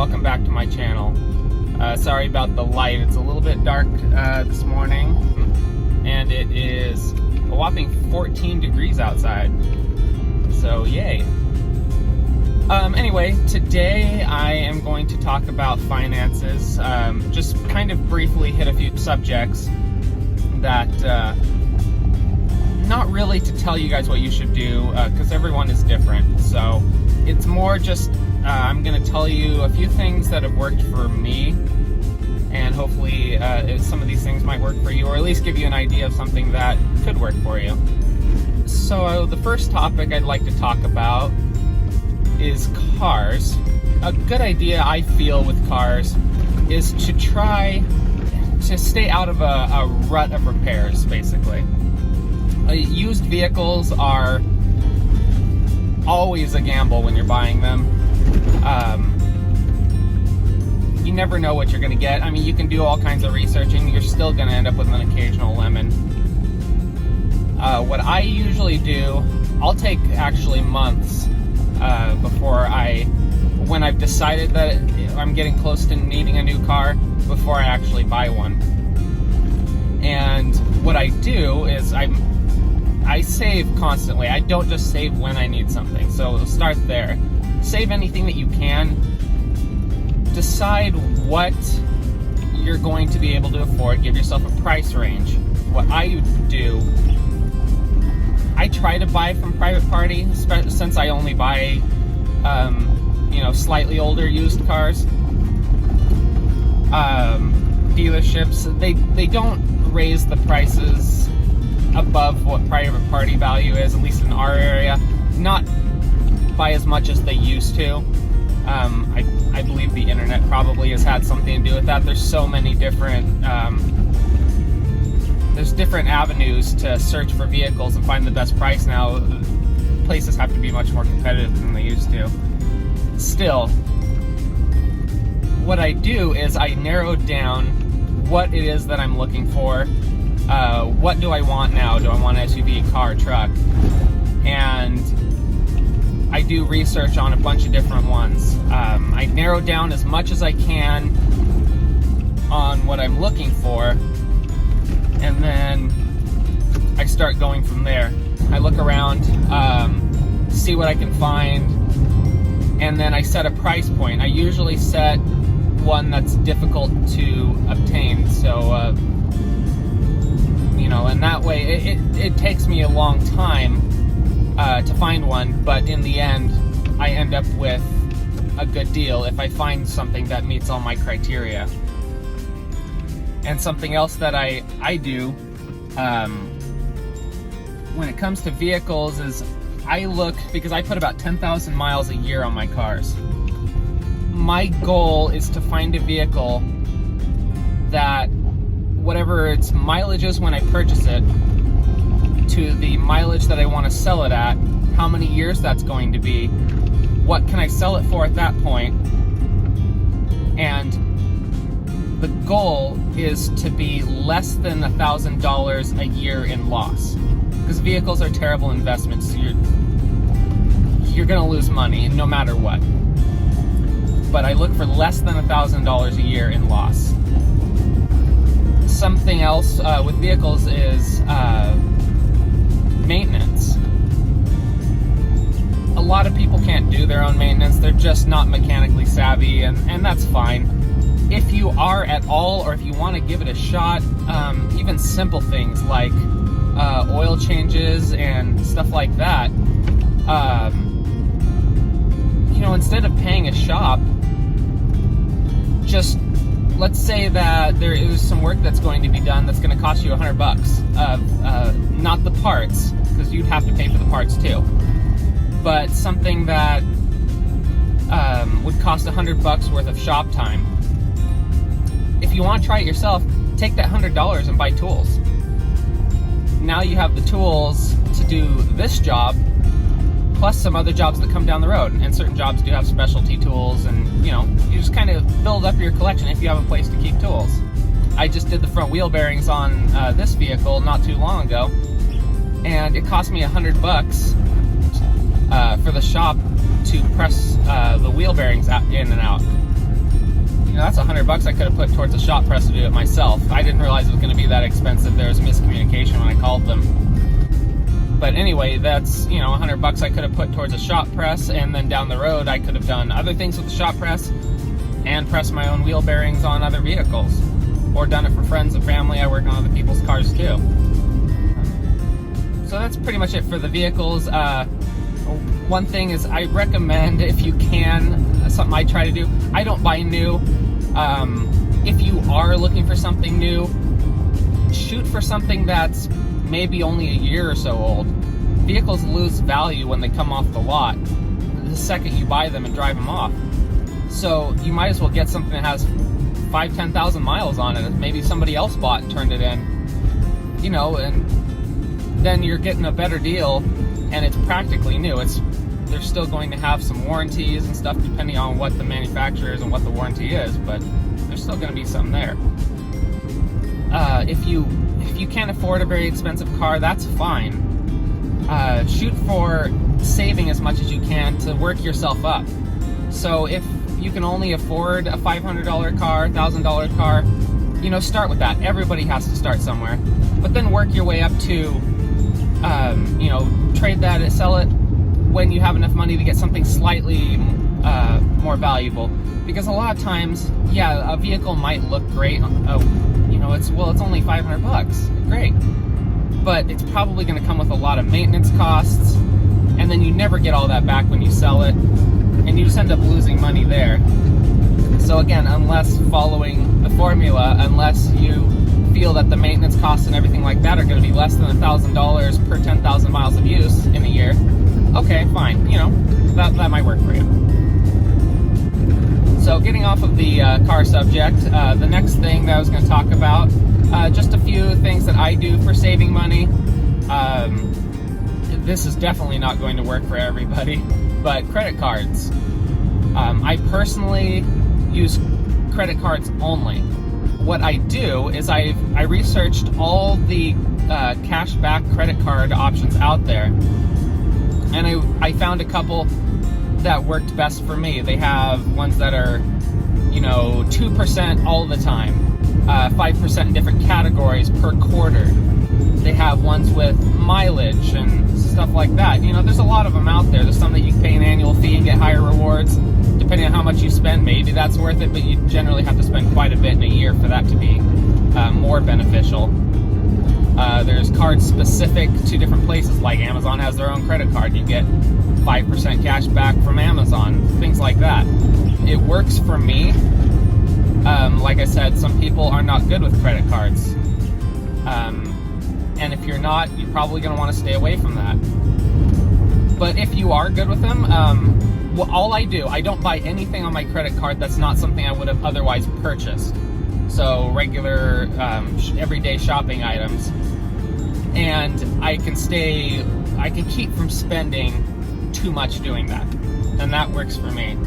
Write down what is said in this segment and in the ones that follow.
welcome back to my channel. Sorry about the light, it's a little bit dark this morning, and it is a whopping 14 degrees outside, so yay. Anyway, today I am going to talk about finances, just kind of briefly hit a few subjects that, not really to tell you guys what you should do, because everyone is different, so it's more just, I'm going to tell you a few things that have worked for me, and hopefully some of these things might work for you, or at least give you an idea of something that could work for you. So the first topic I'd like to talk about is cars. A good idea, I feel, with cars is to try to stay out of a rut of repairs, basically. Used vehicles are always a gamble when you're buying them. You never know what you're going to get. I mean, you can do all kinds of research and you're still going to end up with an occasional lemon. What I usually do, I'll take actually months before when I've decided that I'm getting close to needing a new car, before I actually buy one. And what I do is I save constantly. I don't just save when I need something. So start there. Save anything that you can. Decide what you're going to be able to afford. Give yourself a price range. What I do, I try to buy from private party, since I only buy, slightly older used cars. Dealerships, they don't raise the prices above what private party value is, at least in our area, not by as much as they used to. I believe the internet probably has had something to do with that. There's so many different there's different avenues to search for vehicles and find the best price now. Places have to be much more competitive than they used to. Still, what I do is I narrow down what it is that I'm looking for. What do I want now? Do I want an SUV, car, truck? And I do research on a bunch of different ones. I narrow down as much as I can on what I'm looking for, and then I start going from there. I look around, see what I can find, and then I set a price point. I usually set one that's difficult to obtain, so and that way it takes me a long time to find one, but in the end I end up with a good deal if I find something that meets all my criteria. And something else that I do when it comes to vehicles is I look, because I put about 10,000 miles a year on my cars. My goal is to find a vehicle that, whatever its mileage is when I purchase it, to the mileage that I want to sell it at, how many years that's going to be, what can I sell it for at that point, and the goal is to be less than $1,000 a year in loss, because vehicles are terrible investments. You're going to lose money no matter what, but I look for less than $1,000 a year in loss. Something else with vehicles is maintenance. A lot of people can't do their own maintenance. They're just not mechanically savvy, and that's fine. If you are at all, or if you want to give it a shot, even simple things like oil changes and stuff like that, instead of paying a shop, just let's say that there is some work that's going to be done that's going to cost you $100. Not the parts, because you'd have to pay for the parts too, but something that would cost $100 worth of shop time. If you want to try it yourself, take that $100 and buy tools. Now you have the tools to do this job, plus some other jobs that come down the road. And certain jobs do have specialty tools, and you just kind of build up your collection if you have a place to keep tools. I just did the front wheel bearings on this vehicle not too long ago, and it cost me $100 for the shop to press the wheel bearings in and out. $100 I could have put towards a shop press to do it myself. I didn't realize it was going to be that expensive. There was miscommunication when I called them. But anyway, that's, you know, $100 I could have put towards a shop press, and then down the road I could have done other things with the shop press and pressed my own wheel bearings on other vehicles, or done it for friends and family. I work on other people's cars too. So that's pretty much it for the vehicles. One thing is, I recommend, if you can, something I try to do, I don't buy new. If you are looking for something new, shoot for something that's maybe only a year or so old. Vehicles lose value when they come off the lot the second you buy them and drive them off. So you might as well get something that has 5,000-10,000 miles on it that maybe somebody else bought and turned it in, you know, and then you're getting a better deal, and it's practically new. They're still going to have some warranties and stuff depending on what the manufacturer is and what the warranty is, but there's still going to be some there. If you can't afford a very expensive car, that's fine. Shoot for saving as much as you can to work yourself up. So if you can only afford a $500 car, $1,000 car, you know, start with that. Everybody has to start somewhere. But then work your way up to, you know, trade that and sell it when you have enough money to get something slightly more valuable. Because a lot of times, yeah, a vehicle might look great. You know, it's only $500. Great. But it's probably going to come with a lot of maintenance costs, and then you never get all that back when you sell it, and you just end up losing money there. So again, unless following the formula, unless you feel that the maintenance costs and everything like that are going to be less than $1,000 per 10,000 miles of use in a year, okay, fine, you know, that might work for you. So getting off of the car subject, the next thing that I was going to talk about, just a few things that I do for saving money. This is definitely not going to work for everybody, but credit cards. I personally use credit cards only. What I do is I researched all the cashback credit card options out there, and I found a couple that worked best for me. They have ones that are, you know, 2% all the time, 5% in different categories per quarter. They have ones with mileage and stuff like that. You know, there's a lot of them out there. There's some that you can pay an annual fee and get higher rewards. Depending on how much you spend, maybe that's worth it, but you generally have to spend quite a bit in a year for that to be more beneficial. There's cards specific to different places, like Amazon has their own credit card. You get 5% cash back from Amazon, things like that. It works for me. Like I said, some people are not good with credit cards. And if you're not, you're probably going to want to stay away from that. But if you are good with them, well, all I do, I don't buy anything on my credit card that's not something I would have otherwise purchased. So regular, everyday shopping items. And I can keep from spending too much doing that. And that works for me.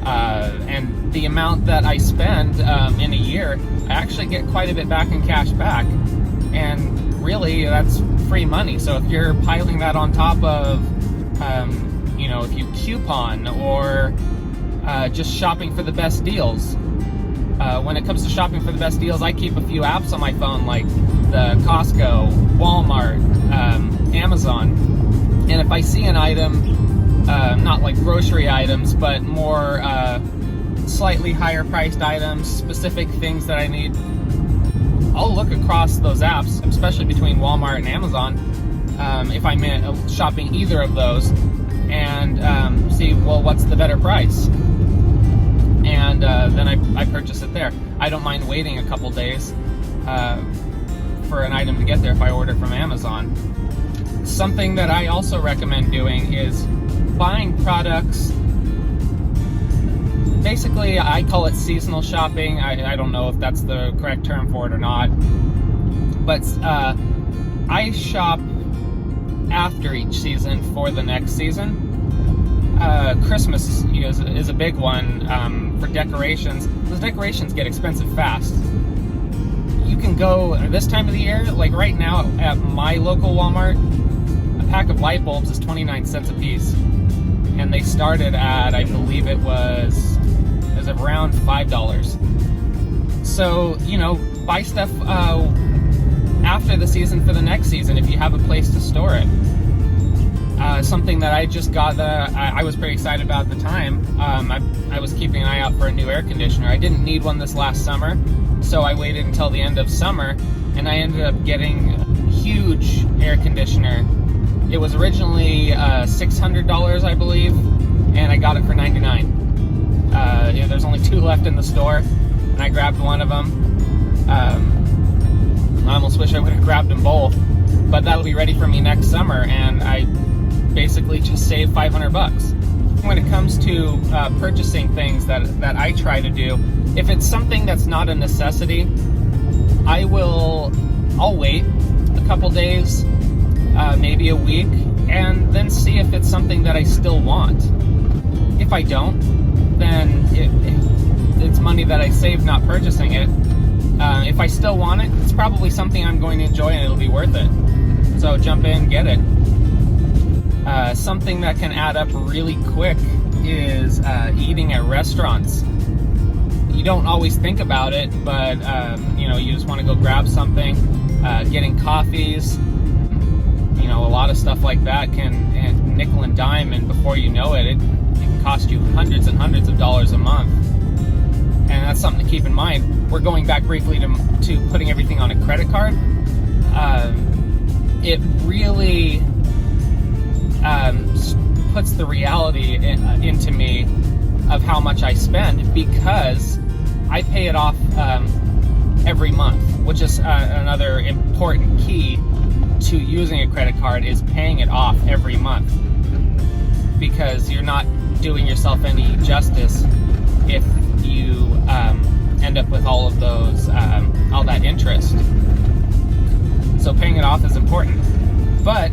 And the amount that I spend in a year, I actually get quite a bit back in cash back. And really, that's free money. So if you're piling that on top of, you know, if you coupon or just shopping for the best deals. When it comes to shopping for the best deals, I keep a few apps on my phone, like the Costco, Walmart, Amazon. And if I see an item, not like grocery items, but more slightly higher priced items, specific things that I need, I'll look across those apps, especially between Walmart and Amazon, if I'm shopping either of those, and see, well, what's the better price? And then I purchase it there. I don't mind waiting a couple days for an item to get there if I order from Amazon. Something that I also recommend doing is buying products. Basically, I call it seasonal shopping. I don't know if that's the correct term for it or not. But I shop after each season for the next season. Christmas is a big one for decorations. Those decorations get expensive fast. You can go this time of the year, like right now at my local Walmart, a pack of light bulbs is 29 cents a piece. And they started at, I believe it was around $5. So, buy stuff after the season for the next season if you have a place to store it. Something that I just got that I was pretty excited about at the time. I was keeping an eye out for a new air conditioner. I didn't need one this last summer, so I waited until the end of summer, and I ended up getting a huge air conditioner. It was originally $600, I believe, and I got it for $99. There's only 2 left in the store, and I grabbed one of them. I almost wish I would have grabbed them both, but that'll be ready for me next summer, and I basically just saved $500. When it comes to purchasing things that I try to do, if it's something that's not a necessity, I'll wait a couple days, maybe a week, and then see if it's something that I still want. If I don't, then it's money that I saved not purchasing it. If I still want it, it's probably something I'm going to enjoy and it'll be worth it. So jump in, get it. Something that can add up really quick is eating at restaurants. You don't always think about it, but you just want to go grab something. Getting coffees, a lot of stuff like that can nickel and dime, and before you know it, it can cost you hundreds and hundreds of dollars a month. And that's something to keep in mind. We're going back briefly to putting everything on a credit card. It really puts the reality into me of how much I spend, because I pay it off every month, which is another important key to using a credit card, is paying it off every month, because you're not doing yourself any justice if you end up with all of those all that interest. So paying it off is important. But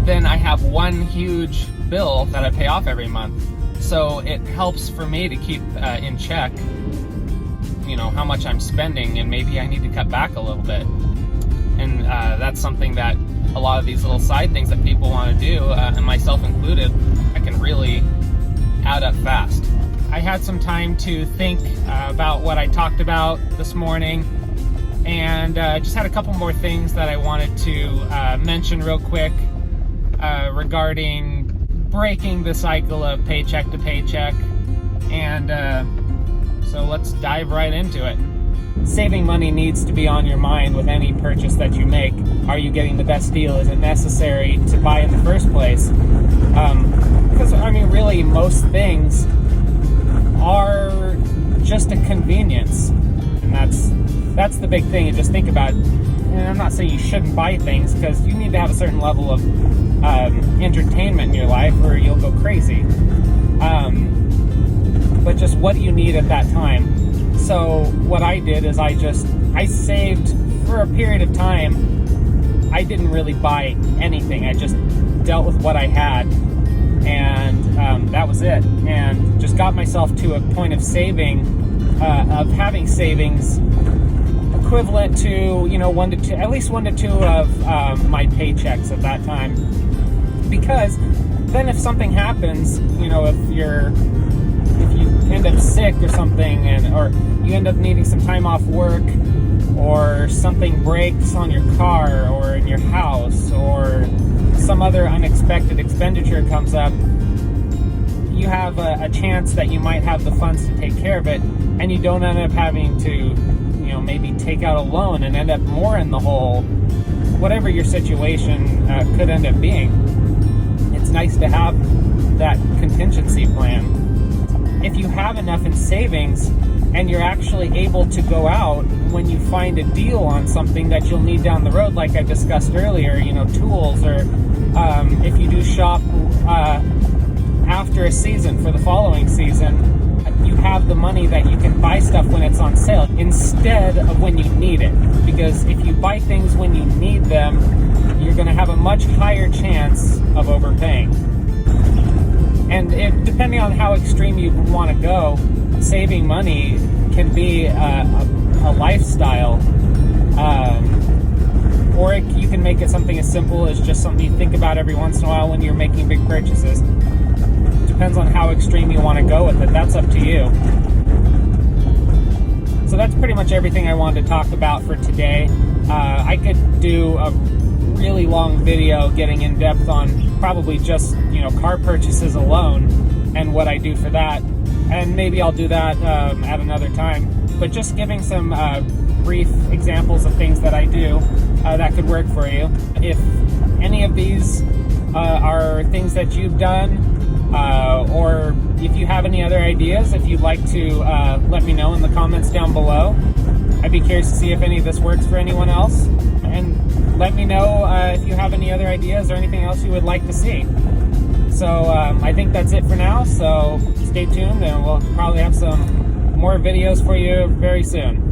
then I have one huge bill that I pay off every month, so it helps for me to keep in check how much I'm spending, and maybe I need to cut back a little bit. And that's something that a lot of these little side things that people want to do, and myself included, I can really add up fast. I had some time to think about what I talked about this morning, and just had a couple more things that I wanted to mention real quick regarding breaking the cycle of paycheck to paycheck. And so let's dive right into it. Saving money needs to be on your mind with any purchase that you make. Are you getting the best deal? Is it necessary to buy in the first place? Because really most things are just a convenience, and that's the big thing. You just think about it. And I'm not saying you shouldn't buy things, because you need to have a certain level of entertainment in your life or you'll go crazy. But just what do you need at that time? So what I did is I saved for a period of time. I didn't really buy anything. I just dealt with what I had, and that was it. And just got myself to a point of of having savings equivalent to at least 1 to 2 of my paychecks at that time. Because then if something happens, if you end up sick or something, or you end up needing some time off work, or something breaks on your car or in your house, or some other unexpected expenditure comes up, you have a chance that you might have the funds to take care of it, and you don't end up having to maybe take out a loan and end up more in the hole, whatever your situation could end up being. It's nice to have that contingency plan. If you have enough in savings and you're actually able to go out when you find a deal on something that you'll need down the road, like I discussed earlier, tools, or if you do shop after a season for the following season, you have the money that you can buy stuff when it's on sale instead of when you need it. Because if you buy things when you need them, you're going to have a much higher chance of overpaying. And depending on how extreme you want to go, saving money can be a lifestyle. Or you can make it something as simple as just something you think about every once in a while when you're making big purchases. Depends on how extreme you want to go with it. That's up to you. So So that's pretty much everything I wanted to talk about for today. I could do a really long video getting in depth on probably just, car purchases alone and what I do for that. And maybe I'll do that at another time. But just giving some brief examples of things that I do that could work for you. If any of these are things that you've done, or if you have any other ideas, if you'd like to let me know in the comments down below. I'd be curious to see if any of this works for anyone else. And let me know if you have any other ideas or anything else you would like to see. So I think that's it for now, so stay tuned and we'll probably have some more videos for you very soon.